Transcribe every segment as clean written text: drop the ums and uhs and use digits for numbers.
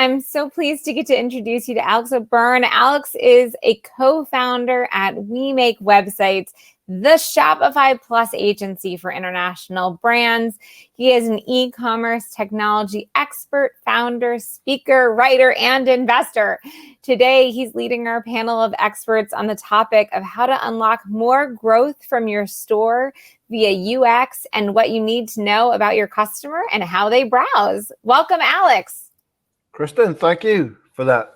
I'm so pleased to get to introduce you to Alex O'Byrne. Alex is a co-founder at We Make Websites, the Shopify Plus agency for international brands. He is an e-commerce technology expert, founder, speaker, writer, and investor. Today, he's leading our panel of experts on the topic of how to unlock more growth from your store via UX and what you need to know about your customer and how they browse. Welcome, Alex. Kristen, thank you for that.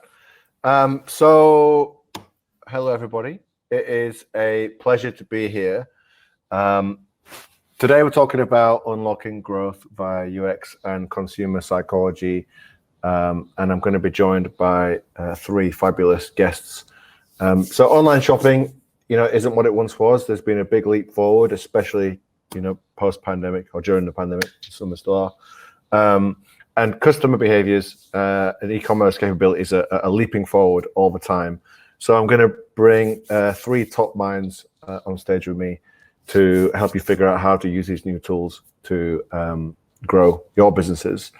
So, hello, everybody. It is a pleasure to be here. Today, we're talking about unlocking growth via UX and consumer psychology. And I'm going to be joined by three fabulous guests. So online shopping, isn't what it once was. There's been a big leap forward, especially, post-pandemic or during the pandemic. Some still are. And customer behaviors and e-commerce capabilities are leaping forward all the time. So I'm going to bring three top minds on stage with me to help you figure out how to use these new tools to grow your businesses.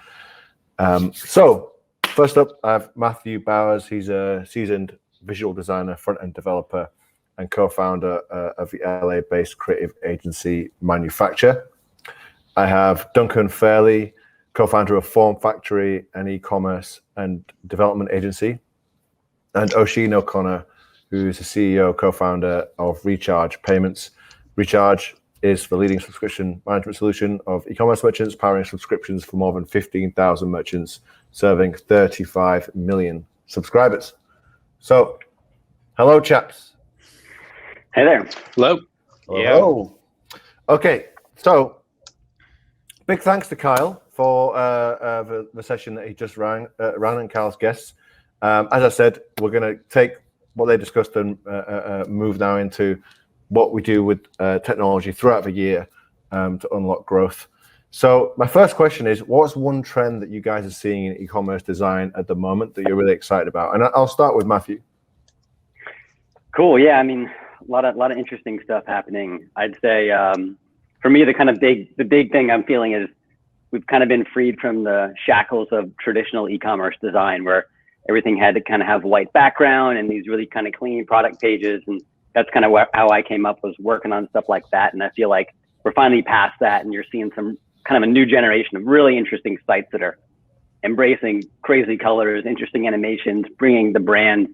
So first up, I have Matthew Bowers. He's a seasoned visual designer, front-end developer, and co-founder of the LA-based creative agency Manufacture. I have Duncan Fairley, co-founder of Form Factory, an e-commerce and development agency, and Oisin O'Connor, who's the CEO, co-founder of Recharge Payments. Recharge is the leading subscription management solution of e-commerce merchants, powering subscriptions for more than 15,000 merchants, serving 35 million subscribers. So, hello, chaps. Hey there. Hello. Hello. Okay, so big thanks to Kyle for the session that he just ran and Kyle's guests. As I said, we're going to take what they discussed and move now into what we do with technology throughout the year to unlock growth. So my first question is, what's one trend that you guys are seeing in e-commerce design at the moment that you're really excited about? And I'll start with Matthew. Cool. Yeah, I mean, a lot of interesting stuff happening. I'd say for me, the big thing I'm feeling is we've kind of been freed from the shackles of traditional e-commerce design, where everything had to kind of have white background and these really kind of clean product pages. And that's kind of how I came up, was working on stuff like that. And I feel like we're finally past that, and you're seeing some kind of a new generation of really interesting sites that are embracing crazy colors, interesting animations, bringing the brand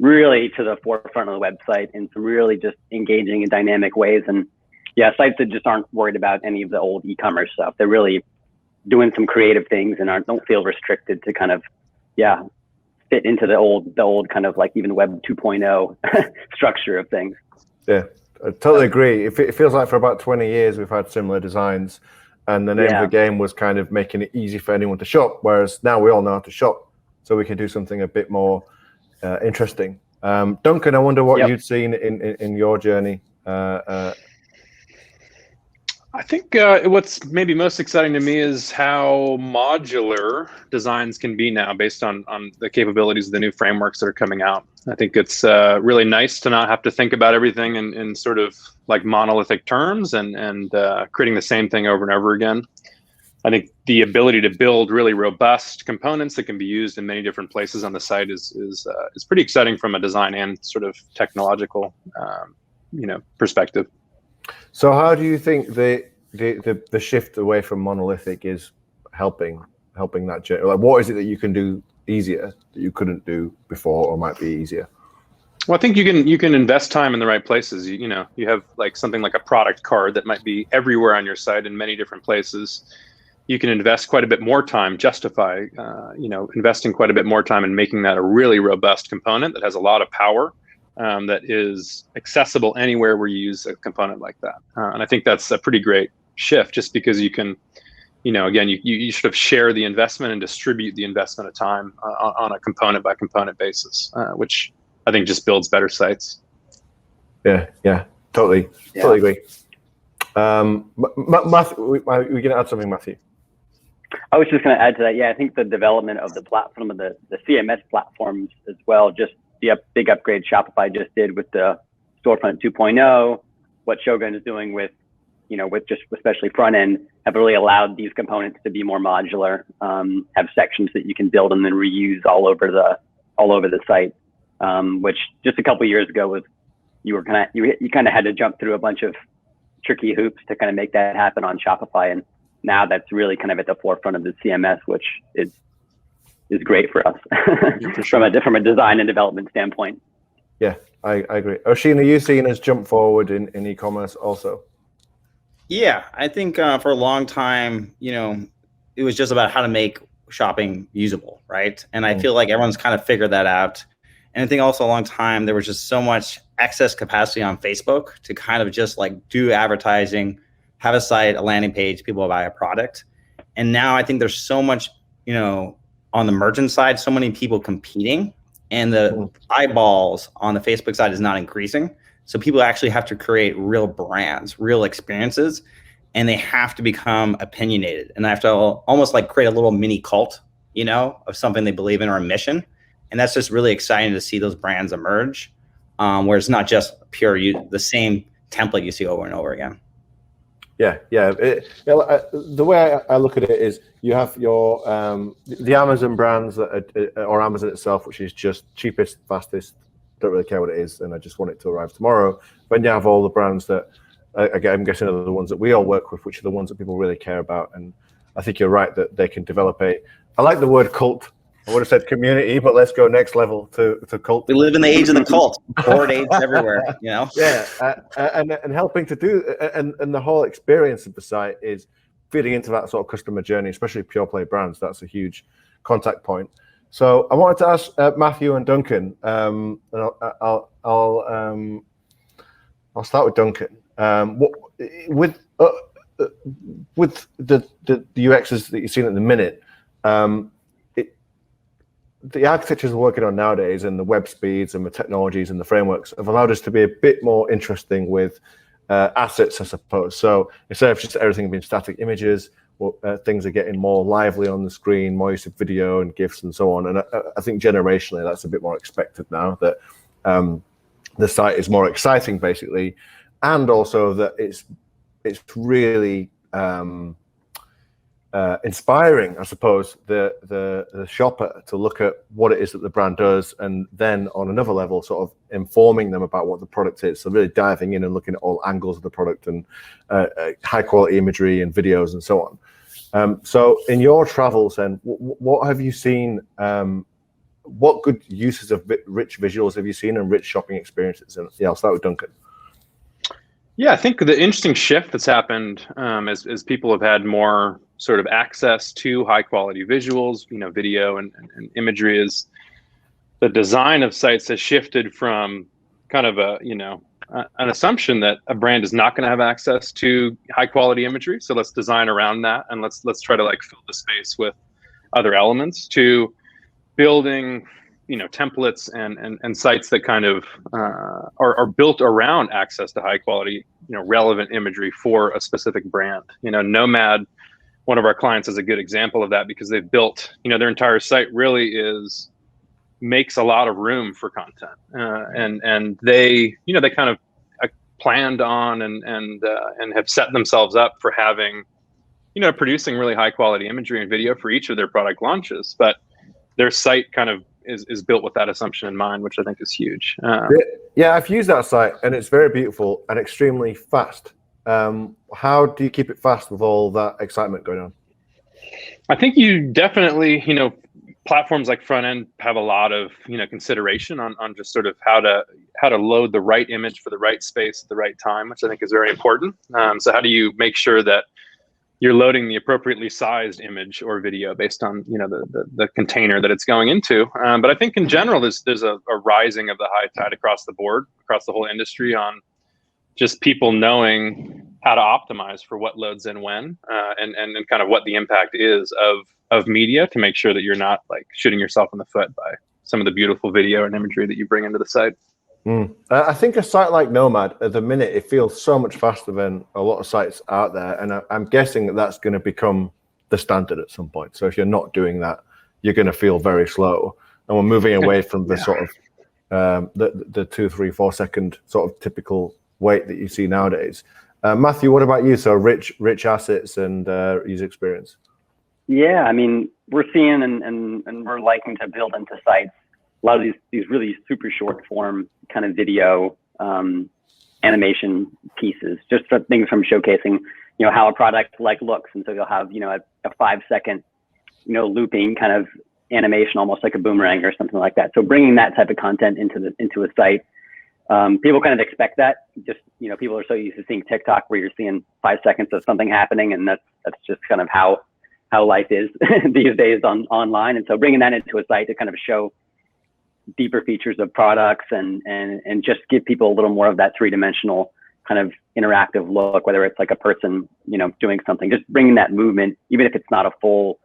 really to the forefront of the website in some really just engaging and dynamic ways. And yeah, sites that just aren't worried about any of the old e-commerce stuff. They're really doing some creative things and don't feel restricted to kind of, fit into the old kind of like even Web 2.0 structure of things. Yeah, I totally agree. It feels like for about 20 years we've had similar designs, and the name of the game was kind of making it easy for anyone to shop, whereas now we all know how to shop, so we can do something a bit more interesting. Duncan, I wonder what you've seen in your journey. I think what's maybe most exciting to me is how modular designs can be now based on the capabilities of the new frameworks that are coming out. I think it's really nice to not have to think about everything in sort of like monolithic terms and creating the same thing over and over again. I think the ability to build really robust components that can be used in many different places on the site is pretty exciting from a design and sort of technological perspective. So how do you think the shift away from monolithic is helping that journey? Like, what is it that you can do easier that you couldn't do before, or might be easier? Well, I think you can invest time in the right places. You have like something like a product card that might be everywhere on your site in many different places. You can invest quite a bit more time, investing quite a bit more time in making that a really robust component that has a lot of power. That is accessible anywhere where you use a component like that. And I think that's a pretty great shift, just because you can, again, you sort of share the investment and distribute the investment of time on a component by component basis, which I think just builds better sites. Yeah, totally agree. Matthew, we're going to add something, Matthew. I was just going to add to that. Yeah, I think the development of the platform, of the CMS platforms as well, just the big upgrade Shopify just did with the Storefront 2.0, what Shogun is doing with with just especially front end, have really allowed these components to be more modular, have sections that you can build and then reuse all over the site, which just a couple of years ago was you kind of had to jump through a bunch of tricky hoops to kind of make that happen on Shopify, and now that's really kind of at the forefront of the CMS, which is great for us from a design and development standpoint. Yeah, I agree. Oshin, are you seeing us jump forward in e-commerce also? Yeah, I think for a long time, it was just about how to make shopping usable, right? And I feel like everyone's kind of figured that out. And I think also a long time, there was just so much excess capacity on Facebook to kind of just like do advertising, have a site, a landing page, people will buy a product. And now I think there's so much, on the merchant side, so many people competing, and the eyeballs on the Facebook side is not increasing. So people actually have to create real brands, real experiences, and they have to become opinionated. And they have to almost like create a little mini cult, of something they believe in or a mission. And that's just really exciting to see those brands emerge, where it's not just the same template you see over and over again. Yeah. The way I look at it is you have your the Amazon brands or Amazon itself, which is just cheapest, fastest, don't really care what it is, and I just want it to arrive tomorrow. But you have all the brands that, again, I'm guessing are the ones that we all work with, which are the ones that people really care about. And I think you're right that they can develop I like the word cult. I would have said community, but let's go next level to cult. We live in the age of the cult. Board apes everywhere, Yeah, and helping to do, and the whole experience of the site is feeding into that sort of customer journey, especially pure play brands. That's a huge contact point. So I wanted to ask Matthew and Duncan, and I'll start with Duncan. With the UXs that you've seen at the minute, the architectures we're working on nowadays and the web speeds and the technologies and the frameworks have allowed us to be a bit more interesting with assets, I suppose. So instead of just everything being static images, things are getting more lively on the screen, more use of video and GIFs and so on. And I think generationally that's a bit more expected now, that the site is more exciting basically, and also that it's really inspiring, I suppose, the shopper to look at what it is that the brand does, and then on another level, sort of informing them about what the product is. So really diving in and looking at all angles of the product and high quality imagery and videos and so on. So in your travels, then, what have you seen? What good uses of rich visuals have you seen and rich shopping experiences? And yeah, I'll start with Duncan. Yeah, I think the interesting shift that's happened as people have had more sort of access to high quality visuals, video and imagery, is the design of sites has shifted from kind of an assumption that a brand is not going to have access to high quality imagery. So let's design around that, and let's try to like fill the space with other elements, to building templates and sites that kind of are built around access to high quality, relevant imagery for a specific brand. Nomad, one of our clients, is a good example of that, because they've built, their entire site really makes a lot of room for content, and they kind of planned on and have set themselves up for having, producing really high quality imagery and video for each of their product launches. But their site kind of is built with that assumption in mind, which I think is huge. Yeah, I've used that site, and it's very beautiful and extremely fast. How do you keep it fast with all that excitement going on? I think you definitely, platforms like front end have a lot of, consideration on just sort of how to load the right image for the right space at the right time, which I think is very important. So how do you make sure that you're loading the appropriately sized image or video based on the container that it's going into? But I think in general, there's a rising of the high tide across the board, across the whole industry, on just people knowing how to optimize for what loads in when, and kind of what the impact is of media, to make sure that you're not like shooting yourself in the foot by some of the beautiful video and imagery that you bring into the site. I think a site like Nomad, at the minute, it feels so much faster than a lot of sites out there, and I'm guessing that that's going to become the standard at some point. So if you're not doing that, you're going to feel very slow, and we're moving away from the sort of the 2, 3, 4 second sort of typical wait that you see nowadays. Matthew, what about you? So rich assets and user experience. Yeah, I mean, we're seeing and we're liking to build into sites a lot of these really super short form kind of video animation pieces, just for things from showcasing, how a product like looks. And so you'll have, a 5-second, looping kind of animation, almost like a boomerang or something like that. So bringing that type of content into a site, people kind of expect that. Just, people are so used to seeing TikTok where you're seeing 5 seconds of something happening, and that's just kind of how life is these days online. And so bringing that into a site to kind of show deeper features of products and just give people a little more of that 3-dimensional kind of interactive look, whether it's like a person, doing something, just bringing that movement, even if it's not a full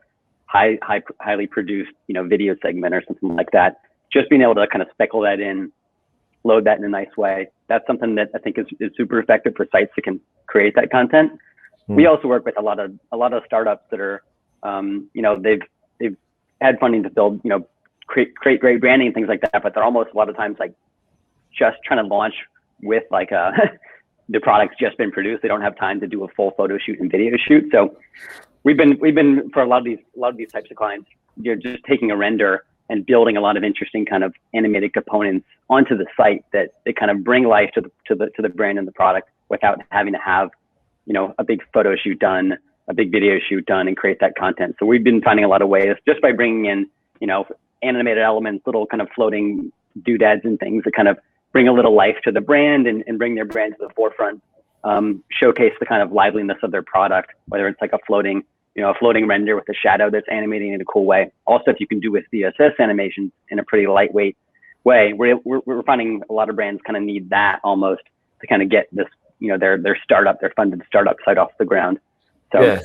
highly produced, video segment or something like that, just being able to kind of speckle that in, load that in a nice way. That's something that I think is super effective for sites that can create that content. We also work with a lot of startups that are, they've had funding to build, create great branding and things like that, but they're almost a lot of times like just trying to launch with like the product's just been produced. They don't have time to do a full photo shoot and video shoot. So we've been for a lot of these types of clients, you're just taking a render and building a lot of interesting kind of animated components onto the site that they kind of bring life to the brand and the product without having to have, a big photo shoot done, a big video shoot done, and create that content. So we've been finding a lot of ways just by bringing in, animated elements, little kind of floating doodads and things that kind of bring a little life to the brand and bring their brand to the forefront, showcase the kind of liveliness of their product, whether it's like a floating render with a shadow that's animating in a cool way. Also, if you can do with CSS animations in a pretty lightweight way, we're finding a lot of brands kind of need that almost to kind of get this, their funded startup site off the ground. So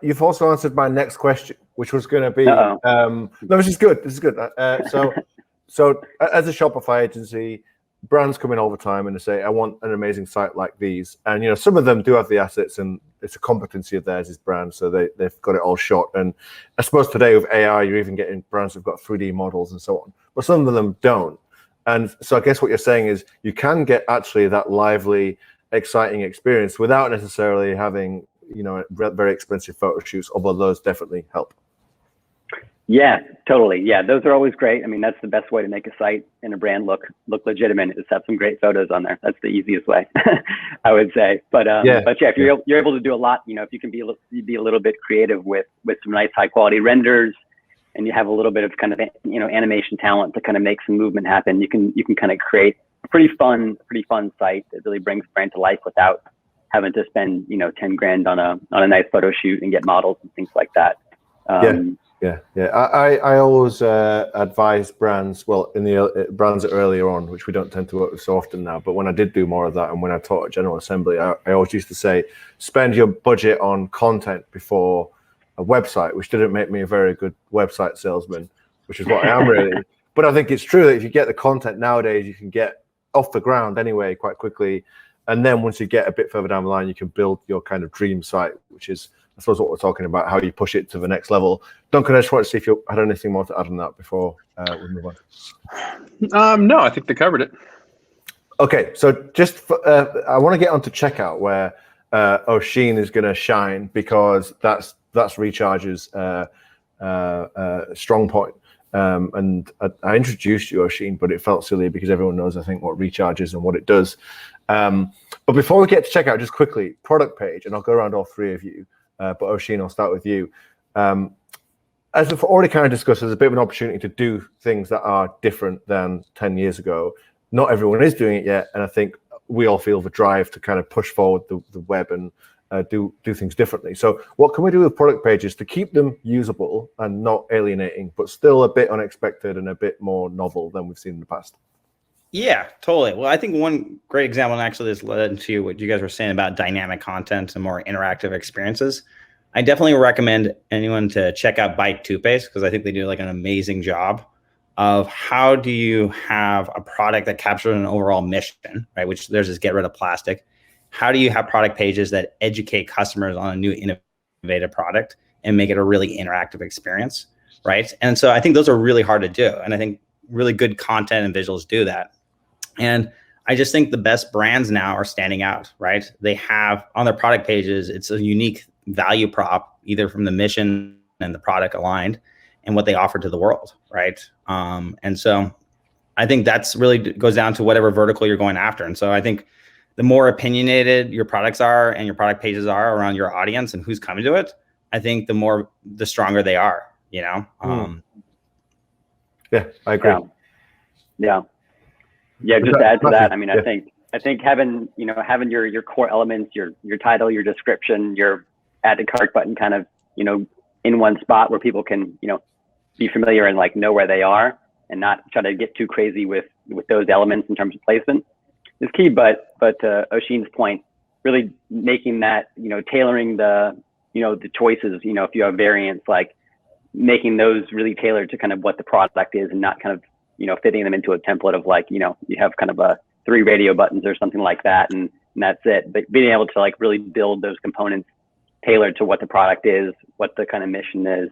you've also answered my next question, which was going to be, no, this is good. So as a Shopify agency, brands come in all the time and they say, I want an amazing site like these. And, some of them do have the assets and it's a competency of theirs as brands. So they've got it all shot. And I suppose today with AI, you're even getting brands who've got 3D models and so on, but some of them don't. And so I guess what you're saying is you can get actually that lively, exciting experience without necessarily having, very expensive photo shoots, although those definitely help. Yeah, totally. Yeah, those are always great. I mean, that's the best way to make a site and a brand look legitimate, is have some great photos on there. That's the easiest way, I would say. But if you're able to do a lot, if you can be a little bit creative with some nice high quality renders, and you have a little bit of kind of animation talent to kind of make some movement happen, you can kind of create a pretty fun site that really brings brand to life without having to spend $10,000 on a nice photo shoot and get models and things like that. Yeah. I always advise brands, well, in the brands earlier on, which we don't tend to work with so often now, but when I did do more of that and when I taught at General Assembly, I always used to say, spend your budget on content before a website, which didn't make me a very good website salesman, which is what I am really. But I think it's true that if you get the content nowadays, you can get off the ground anyway quite quickly. And then once you get a bit further down the line, you can build your kind of dream site, which is, I suppose, what we're talking about, how you push it to the next level. Duncan, I just want to see if you had anything more to add on that before we move on. No, I think they covered it. Okay, so just I want to get onto checkout where Oisin is going to shine, because that's Recharge's strong point. And I introduced you, Oisin, but it felt silly because everyone knows, I think, what Recharge is and what it does. But before we get to checkout, just quickly, product page, and I'll go around all three of you. But Oisin, I'll start with you. As we've already kind of discussed, there's a bit of an opportunity to do things that are different than 10 years ago. Not everyone is doing it yet, and I think we all feel the drive to kind of push forward the web and do things differently. So what can we do with product pages to keep them usable and not alienating, but still a bit unexpected and a bit more novel than we've seen in the past? Yeah, totally. Well, I think one great example, and actually this led into what you guys were saying about dynamic content and more interactive experiences. I definitely recommend anyone to check out Bite Toothpaste, because I think they do like an amazing job of how do you have a product that captures an overall mission, right? Which there's this get rid of plastic. How do you have product pages that educate customers on a new innovative product and make it a really interactive experience, right? And so I think those are really hard to do. And I think really good content and visuals do that. And I just think the best brands now are standing out, right? They have on their product pages, it's a unique value prop, either from the mission and the product aligned and what they offer to the world, right? And so I think that's really goes down to whatever vertical you're going after. And so I think the more opinionated your products are and your product pages are around your audience and who's coming to it, I think the stronger they are, you know? Yeah, I agree. Yeah. Just to add to that, I mean, I think having your core elements, your title, your description, your add to cart button kind of, in one spot where people can, be familiar and like know where they are and not try to get too crazy with those elements in terms of placement is key. But to Oshin's point, really making that, tailoring the choices, if you have variants, like making those really tailored to kind of what the product is and not kind of, fitting them into a template of like, you have kind of 3 radio buttons or something like that. And that's it. But being able to like really build those components tailored to what the product is, what the kind of mission is,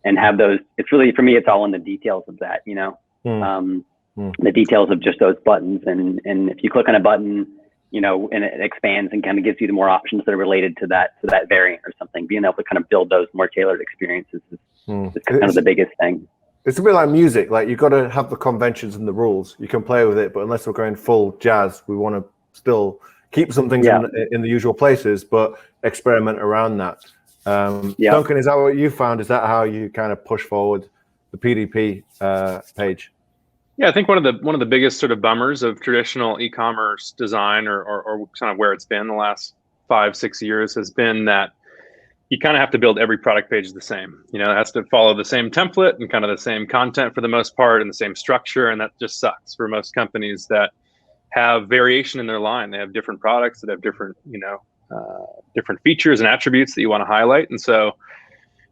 and have those, it's really, for me, it's all in the details of that, the details of just those buttons. And if you click on a button, and it expands and kind of gives you the more options that are related to that variant or something, being able to kind of build those more tailored experiences is kind of the biggest thing. It's a bit like music. Like you've got to have the conventions and the rules. You can play with it, but unless we're going full jazz, we want to still keep some things in the usual places, but experiment around that. Duncan, is that what you found? Is that how you kind of push forward the PDP page? Yeah, I think one of the biggest sort of bummers of traditional e-commerce design or kind of where it's been the last 5-6 years has been that you kind of have to build every product page the same. It has to follow the same template and kind of the same content for the most part and the same structure. And that just sucks for most companies that have variation in their line. They have different products that have different, different features and attributes that you want to highlight. And so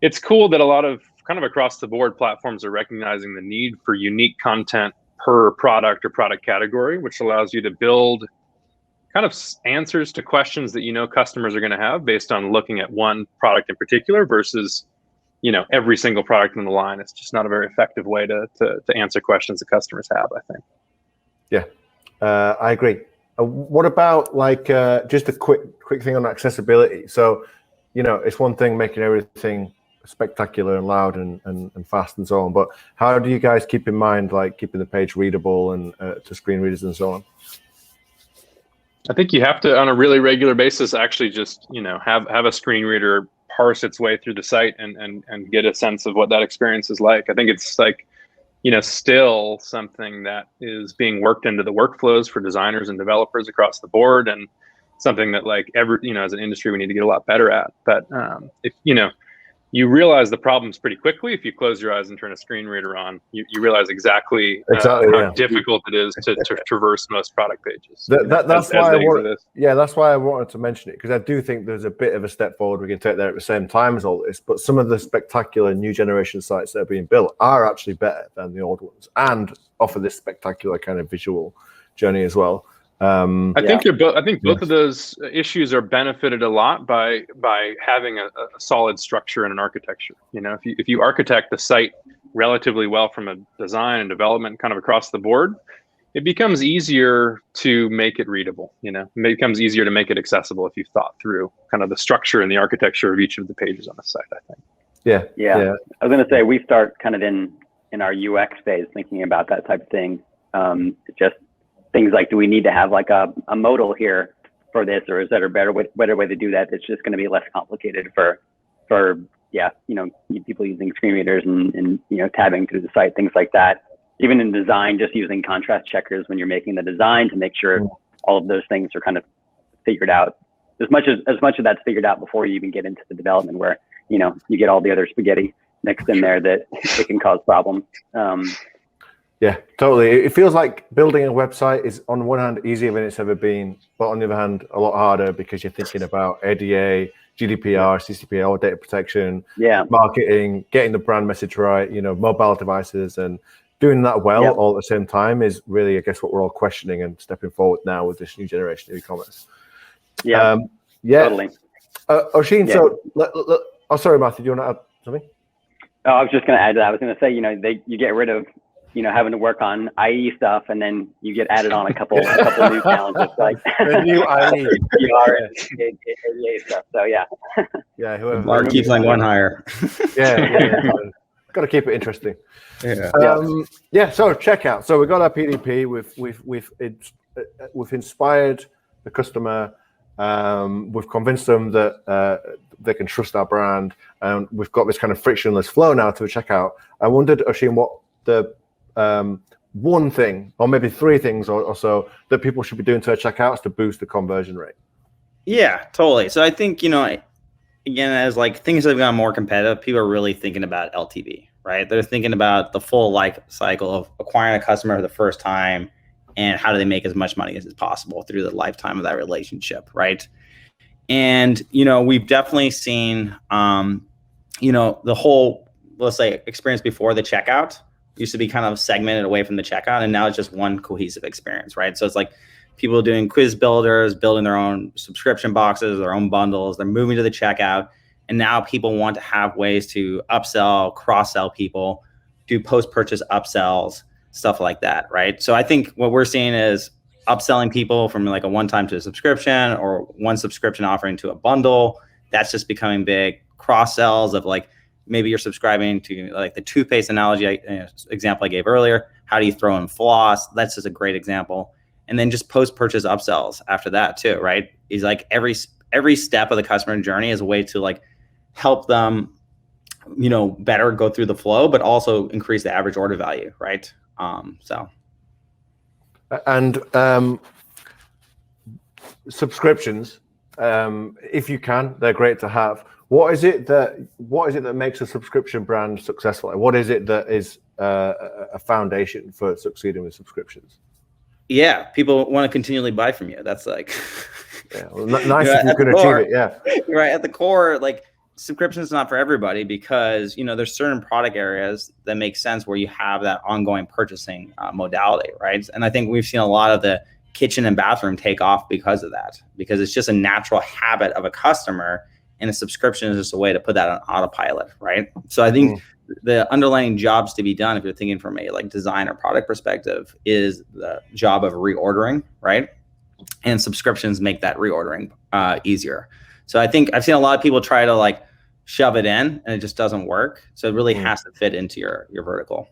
it's cool that a lot of kind of across the board platforms are recognizing the need for unique content per product or product category, which allows you to build kind of answers to questions that customers are going to have based on looking at one product in particular versus every single product in the line. It's just not a very effective way to answer questions that customers have, I think. Yeah, I agree. What about like just a quick thing on accessibility? So it's one thing making everything spectacular and loud and fast and so on, but how do you guys keep in mind like keeping the page readable and to screen readers and so on? I think you have to, on a really regular basis, actually just have a screen reader parse its way through the site and get a sense of what that experience is like. I think it's like still something that is being worked into the workflows for designers and developers across the board, and something that like as an industry we need to get a lot better at. But if you realize the problems pretty quickly. If you close your eyes and turn a screen reader on, you realize exactly how difficult it is to traverse most product pages. That's why I wanted to mention it, because I do think there's a bit of a step forward we can take there at the same time as all this. But some of the spectacular new generation sites that are being built are actually better than the old ones and offer this spectacular kind of visual journey as well. I think both of those issues are benefited a lot by having a solid structure and an architecture. If you architect the site relatively well from a design and development kind of across the board, it becomes easier to make it readable. It becomes easier to make it accessible if you've thought through kind of the structure and the architecture of each of the pages on the site, I think. Yeah. I was going to say we start kind of in our UX phase thinking about that type of thing. Just things like, do we need to have like a modal here for this, or is that a better way to do that? It's just going to be less complicated for people using screen readers and tabbing through the site, things like that. Even in design, just using contrast checkers when you're making the design to make sure all of those things are kind of figured out. As much of that's figured out before you even get into the development, where you get all the other spaghetti mixed in there that it can cause problems. Yeah, totally. It feels like building a website is on one hand easier than it's ever been, but on the other hand a lot harder, because you're thinking about ADA, GDPR, CCPA, data protection, marketing, getting the brand message right, mobile devices, and doing that well all at the same time is really, I guess, what we're all questioning and stepping forward now with this new generation of e-commerce. Totally. Oshin, so sorry, Matthew, do you want to add something? Oh, I was just going to add to that. I was going to say, you get rid of having to work on IE stuff, and then you get added on a couple new challenges like The new IE. PR and ADA stuff. So yeah. Yeah, whoever Bar keeps on going higher. Yeah. Got to keep it interesting. Yeah. So checkout. So we got our PDP. We've inspired the customer. We've convinced them that they can trust our brand, and we've got this kind of frictionless flow now to a checkout. I wondered, Oisin, what the one thing, or maybe three things or so, that people should be doing to a checkout to boost the conversion rate. Yeah, totally. So I think, again, as like things have gotten more competitive, people are really thinking about LTV, right? They're thinking about the full life cycle of acquiring a customer for the first time and how do they make as much money as possible through the lifetime of that relationship, right? And, we've definitely seen, the whole, let's say, experience before the checkout used to be kind of segmented away from the checkout, and now it's just one cohesive experience, right? So it's like people doing quiz builders, building their own subscription boxes, their own bundles. They're moving to the checkout. And now people want to have ways to upsell, cross-sell people, do post-purchase upsells, stuff like that, right? So I think what we're seeing is upselling people from like a one-time to a subscription or one subscription offering to a bundle. That's just becoming big. Cross-sells of like maybe you're subscribing to like the toothpaste analogy example I gave earlier. How do you throw in floss? That's just a great example. And then just post-purchase upsells after that too, right? Is like every step of the customer journey is a way to like help them, better go through the flow, but also increase the average order value, right? And subscriptions, if you can, they're great to have. What is it that makes a subscription brand successful? What is it that is a foundation for succeeding with subscriptions? Yeah, people want to continually buy from you. That's like, nice if you can achieve it. Yeah, right. At the core, like subscription is not for everybody because there's certain product areas that make sense where you have that ongoing purchasing modality, right? And I think we've seen a lot of the kitchen and bathroom take off because of that, because it's just a natural habit of a customer, and a subscription is just a way to put that on autopilot, right? So I think the underlying jobs to be done, if you're thinking from a like design or product perspective, is the job of reordering, right? And subscriptions make that reordering easier. So I think I've seen a lot of people try to like shove it in and it just doesn't work. So it really has to fit into your vertical.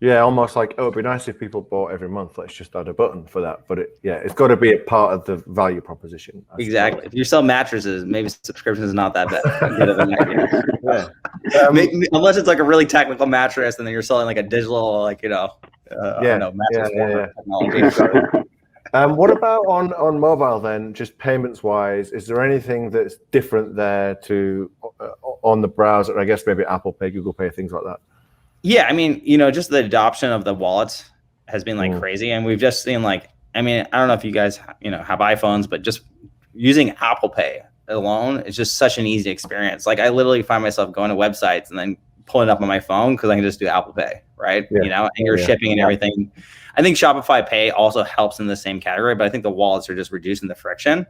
Yeah, almost like, it'd be nice if people bought every month. Let's just add a button for that. But it's got to be a part of the value proposition. Exactly. If you sell mattresses, maybe subscription is not that bad. Unless it's like a really technical mattress, and then you're selling like a digital, like mattress technology. What about on mobile then? Just payments wise, is there anything that's different there to on the browser? I guess maybe Apple Pay, Google Pay, things like that. Yeah, I mean, just the adoption of the wallets has been like crazy, and we've just seen like, I mean, I don't know if you guys have iPhones, but just using Apple Pay alone is just such an easy experience. Like I literally find myself going to websites and then pulling it up on my phone because I can just do Apple Pay, right? And your shipping and everything. I think Shopify Pay also helps in the same category, but I think the wallets are just reducing the friction.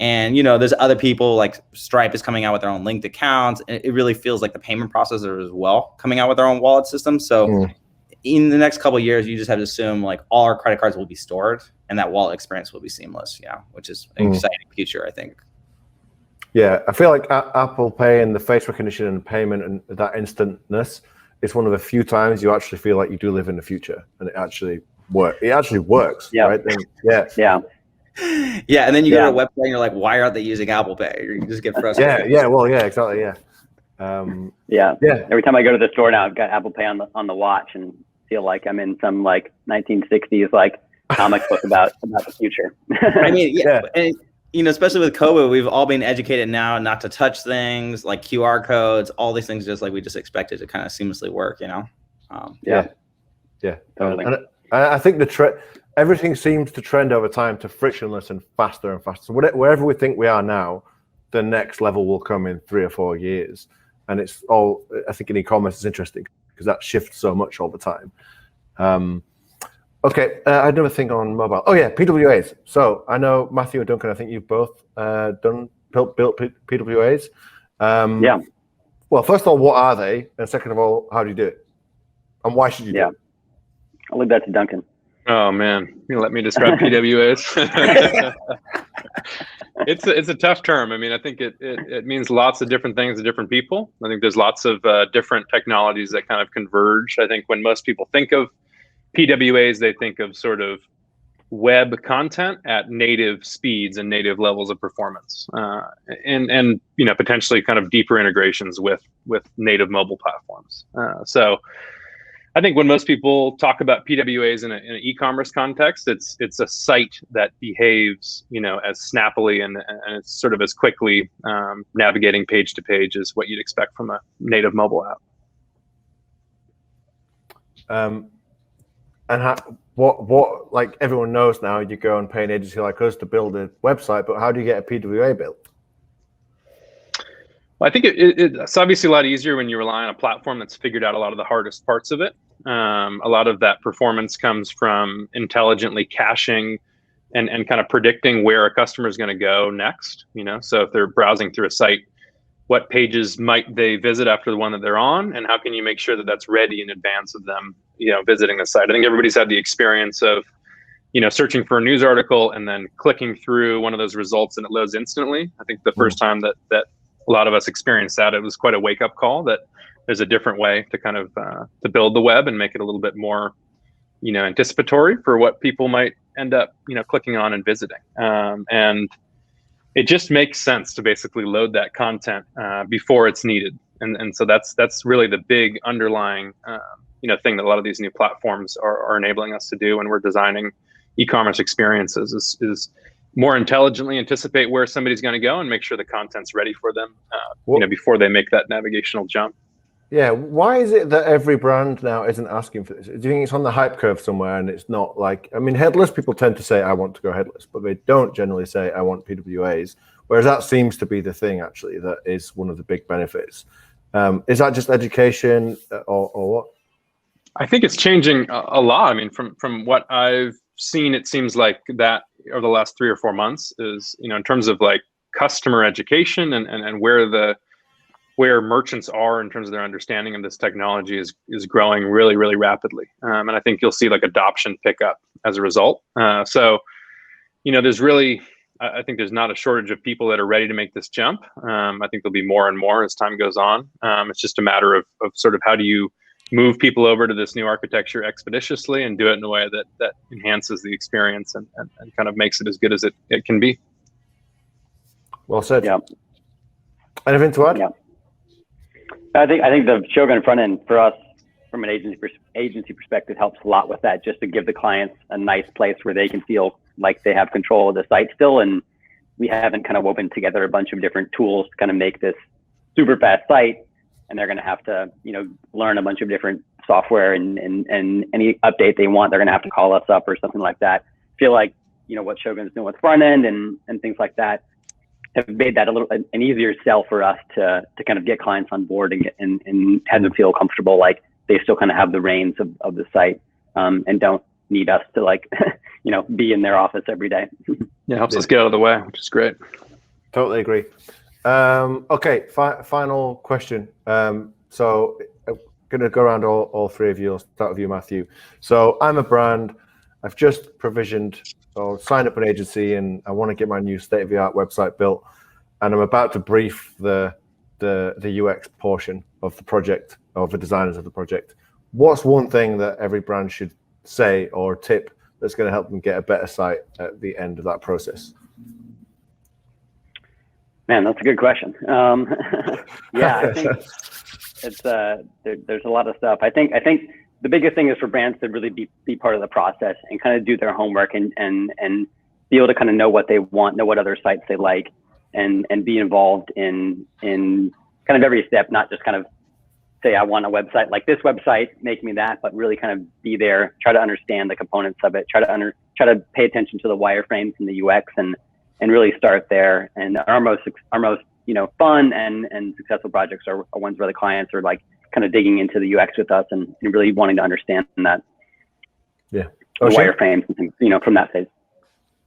And, there's other people like Stripe is coming out with their own linked accounts. And it really feels like the payment processor as well coming out with their own wallet system. So in the next couple of years, you just have to assume like all our credit cards will be stored and that wallet experience will be seamless. Yeah, which is an exciting future, I think. Yeah, I feel like Apple Pay and the face recognition and payment and that instantness is one of the few times you actually feel like you do live in the future, and it actually works. It actually works, right? Yeah, and then you go to a website and you're like, why aren't they using Apple Pay? You just get frustrated. Exactly. Every time I go to the store now, I've got Apple Pay on the watch and feel like I'm in some like 1960s like comic book about the future. I mean, and especially with COVID, we've all been educated now not to touch things like QR codes, all these things, just like we just expected to kind of seamlessly work. Totally. And I think everything seems to trend over time to frictionless and faster and faster. So wherever we think we are now, the next level will come in 3 or 4 years. And it's all, I think in e-commerce is interesting because that shifts so much all the time. I had another thing on mobile. Oh yeah, PWAs. So I know Matthew and Duncan, I think you've both built PWAs. Well, first of all, what are they? And second of all, how do you do it? And why should you do it? I'll leave that to Duncan. Oh man, you let me describe PWAs. It's a tough term. I mean, I think it means lots of different things to different people. I think there's lots of different technologies that kind of converge. I think when most people think of PWAs, they think of sort of web content at native speeds and native levels of performance, and potentially kind of deeper integrations with native mobile platforms. So I think when most people talk about PWAs in an e-commerce context, it's a site that behaves as snappily and it's sort of as quickly navigating page to page as what you'd expect from a native mobile app. And what like everyone knows now, you go and pay an agency like us to build a website, but how do you get a PWA built? Well, I think it's obviously a lot easier when you rely on a platform that's figured out a lot of the hardest parts of it. A lot of that performance comes from intelligently caching and kind of predicting where a customer is going to go next. So if they're browsing through a site, what pages might they visit after the one that they're on, and how can you make sure that that's ready in advance of them, visiting the site? I think everybody's had the experience of, searching for a news article and then clicking through one of those results and it loads instantly. I think the first time that a lot of us experienced that, it was quite a wake-up call that there's a different way to kind of to build the web and make it a little bit more, anticipatory for what people might end up, clicking on and visiting. And it just makes sense to basically load that content before it's needed. And so that's really the big underlying thing that a lot of these new platforms are enabling us to do when we're designing e-commerce experiences is more intelligently anticipate where somebody's going to go and make sure the content's ready for them before they make that navigational jump. Yeah, why is it that every brand now isn't asking for this? Do you think it's on the hype curve somewhere and it's not like, I mean, headless people tend to say, I want to go headless, but they don't generally say, I want PWAs, whereas that seems to be the thing, actually, that is one of the big benefits. Is that just education or what? I think it's changing a lot. I mean, from what I've seen, it seems like that over the last 3 or 4 months is, in terms of like customer education and where merchants are in terms of their understanding of this technology is growing really, really rapidly. And I think you'll see like adoption pick up as a result. So, there's really, I think there's not a shortage of people that are ready to make this jump. I think there'll be more and more as time goes on. It's just a matter of sort of how do you move people over to this new architecture expeditiously and do it in a way that enhances the experience and kind of makes it as good as it can be. Well said. Yeah. Anything to add? Yeah. I think the Shogun front end for us from an agency perspective helps a lot with that, just to give the clients a nice place where they can feel like they have control of the site still. And we haven't kind of woven together a bunch of different tools to kind of make this super fast site. And they're going to have to, learn a bunch of different software and any update they want, they're going to have to call us up or something like that. I feel like, what Shogun's doing with front end and things like that have made that an easier sell for us to kind of get clients on board and have them feel comfortable, like they still kind of have the reins of the site and don't need us to like, be in their office every day. Yeah, helps us get out of the way, which is great. Totally agree. Okay, final question. So I'm going to go around all three of you. I'll start with you, Matthew. So I'm a brand. I've just provisioned or signed up an agency and I want to get my new state-of-the-art website built. And I'm about to brief the UX portion of the project, of the designers of the project. What's one thing that every brand should say or tip that's going to help them get a better site at the end of that process? Man, that's a good question. Yeah, I think it's there's a lot of stuff. I think the biggest thing is for brands to really be part of the process and kind of do their homework and be able to kind of know what they want, know what other sites they like, and be involved in kind of every step, not just kind of say, I want a website like this website, make me that, but really kind of be there, try to understand the components of it, try to pay attention to the wireframes and the UX and really start there. And our most fun and successful projects are ones where the clients are like kind of digging into the UX with us and really wanting to understand that. Yeah. The wireframes and things, from that phase.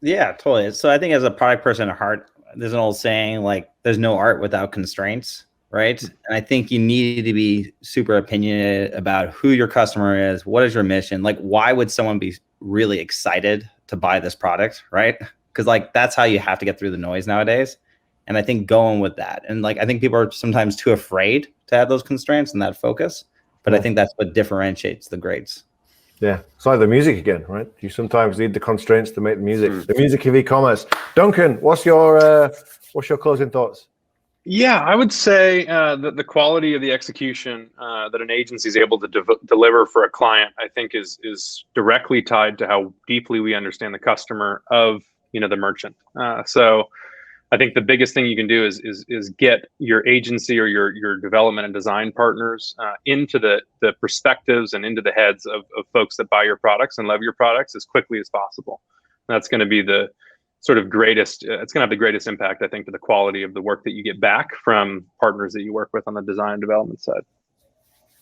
Yeah, totally. So I think as a product person at heart, there's an old saying like, there's no art without constraints. right? And I think you need to be super opinionated about who your customer is, what is your mission, like why would someone be really excited to buy this product, right? Because like that's how you have to get through the noise nowadays. And I think going with that, and like I think people are sometimes too afraid to have those constraints and that focus, but I think that's what differentiates the greats. Yeah, it's like the music again, right? You sometimes need the constraints to make the music. The music of e-commerce. Duncan, what's your closing thoughts? Yeah, I would say that the quality of the execution that an agency is able to deliver for a client, I think, is directly tied to how deeply we understand the customer of the merchant. So I think the biggest thing you can do is get your agency or your development and design partners into the perspectives and into the heads of folks that buy your products and love your products as quickly as possible. And that's going to be the sort of greatest, it's going to have the greatest impact, I think, to the quality of the work that you get back from partners that you work with on the design and development side.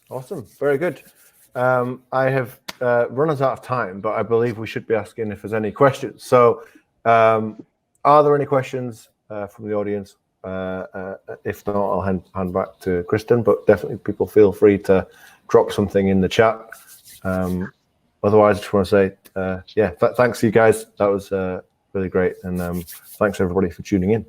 Awesome. Very good. I have run us out of time, but I believe we should be asking if there's any questions. So are there any questions from the audience? If not, I'll hand back to Kristen, but definitely people feel free to drop something in the chat. Otherwise, I just want to say, thanks to you guys. That was really great. And thanks everybody for tuning in.